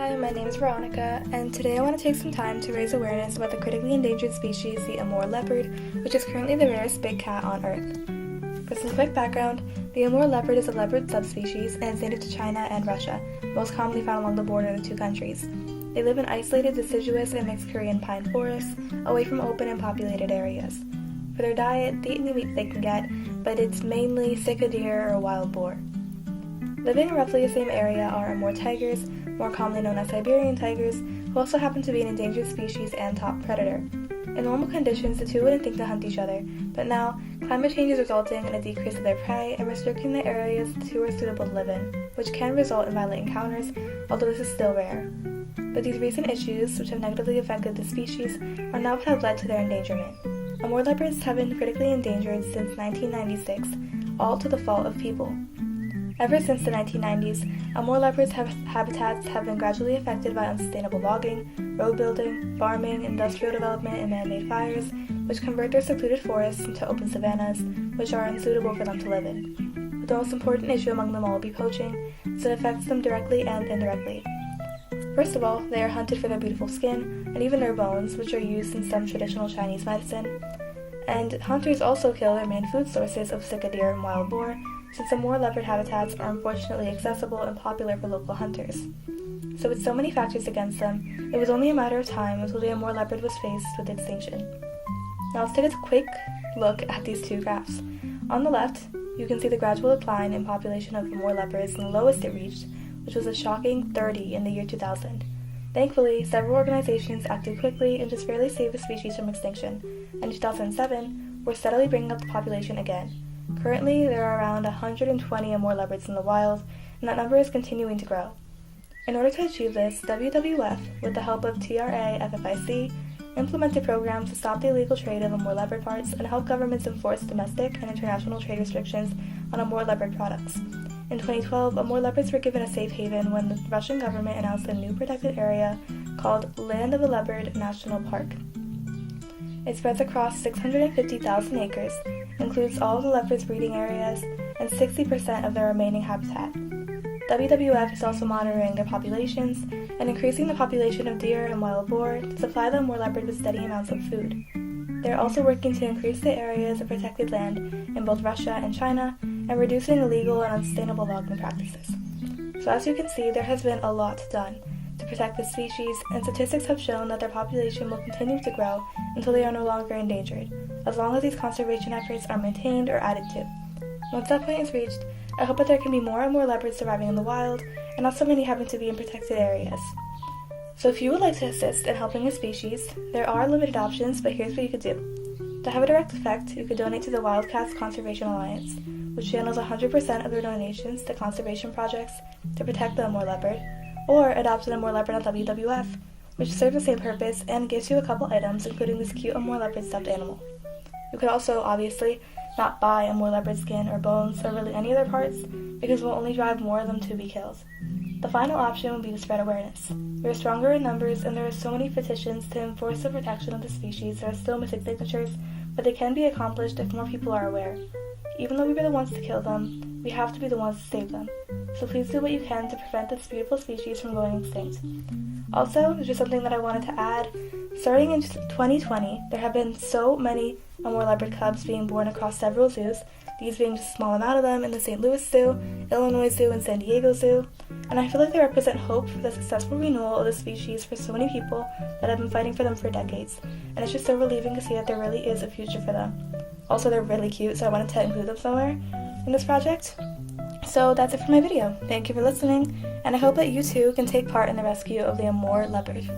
Hi, my name is Veronica, and today I want to take some time to raise awareness about the critically endangered species, the Amur leopard, which is currently the rarest big cat on Earth. For some quick background, the Amur leopard is a leopard subspecies and is native to China and Russia, most commonly found along the border of the two countries. They live in isolated, deciduous, and mixed Korean pine forests, away from open and populated areas. For their diet, they eat any meat they can get, but it's mainly sika deer or wild boar. Living in roughly the same area are Amur tigers, more commonly known as Siberian tigers, who also happen to be an endangered species and top predator. In normal conditions, the two wouldn't think to hunt each other, but now, climate change is resulting in a decrease of their prey and restricting the areas the two are suitable to live in, which can result in violent encounters, although this is still rare. But these recent issues, which have negatively affected the species, are now what have led to their endangerment. Amur leopards have been critically endangered since 1996, all to the fault of people. Ever since the 1990s, Amur leopards' habitats have been gradually affected by unsustainable logging, road building, farming, industrial development, and man-made fires, which convert their secluded forests into open savannas, which are unsuitable for them to live in. But the most important issue among them all will be poaching, so it affects them directly and indirectly. First of all, they are hunted for their beautiful skin, and even their bones, which are used in some traditional Chinese medicine. And hunters also kill their main food sources of sika deer and wild boar, since the Amur leopard habitats are unfortunately accessible and popular for local hunters. So with so many factors against them, it was only a matter of time until the Amur leopard was faced with extinction. Now let's take a quick look at these two graphs. On the left, you can see the gradual decline in population of Amur leopards, and the lowest it reached, which was a shocking 30 in the year 2000. Thankfully, several organizations acted quickly and just barely saved the species from extinction, and in 2007, we're steadily bringing up the population again. Currently, there are around 120 Amur leopards in the wild, and that number is continuing to grow. In order to achieve this, WWF, with the help of TRA FFIC, implemented programs to stop the illegal trade of Amur leopard parts and help governments enforce domestic and international trade restrictions on Amur leopard products. In 2012, Amur leopards were given a safe haven when the Russian government announced a new protected area called Land of the Leopard National Park. It spreads across 650,000 acres, includes all of the leopards' breeding areas, and 60% of their remaining habitat. WWF is also monitoring their populations and increasing the population of deer and wild boar to supply the Amur leopard with steady amounts of food. They are also working to increase the areas of protected land in both Russia and China, and reducing illegal and unsustainable logging practices. So as you can see, there has been a lot done to protect the species, and statistics have shown that their population will continue to grow until they are no longer endangered, as long as these conservation efforts are maintained or added to. Once that point is reached, I hope that there can be more and more leopards surviving in the wild, and not so many having to be in protected areas. So if you would like to assist in helping a species, there are limited options, but here's what you could do. To have a direct effect, you could donate to the Wildcats Conservation Alliance, which channels 100% of their donations to conservation projects to protect the Amur leopard, or adopt an Amur leopard on WWF, which serves the same purpose and gives you a couple items, including this cute Amur leopard stuffed animal. You could also, obviously, not buy Amur leopard skin or bones or really any other parts, because it will only drive more of them to be killed. The final option would be to spread awareness. We are stronger in numbers, and there are so many petitions to enforce the protection of the species that are still missing signatures, but they can be accomplished if more people are aware. Even though we were the ones to kill them, we have to be the ones to save them. So please do what you can to prevent this beautiful species from going extinct. Also, just something that I wanted to add, starting in 2020, there have been so many Amur leopard cubs being born across several zoos, these being just a small amount of them in the St. Louis Zoo, Illinois Zoo, and San Diego Zoo, and I feel like they represent hope for the successful renewal of the species for so many people that have been fighting for them for decades, and it's just so relieving to see that there really is a future for them. Also, they're really cute, so I wanted to include them somewhere in this project. So that's it for my video. Thank you for listening, and I hope that you too can take part in the rescue of the Amur leopard.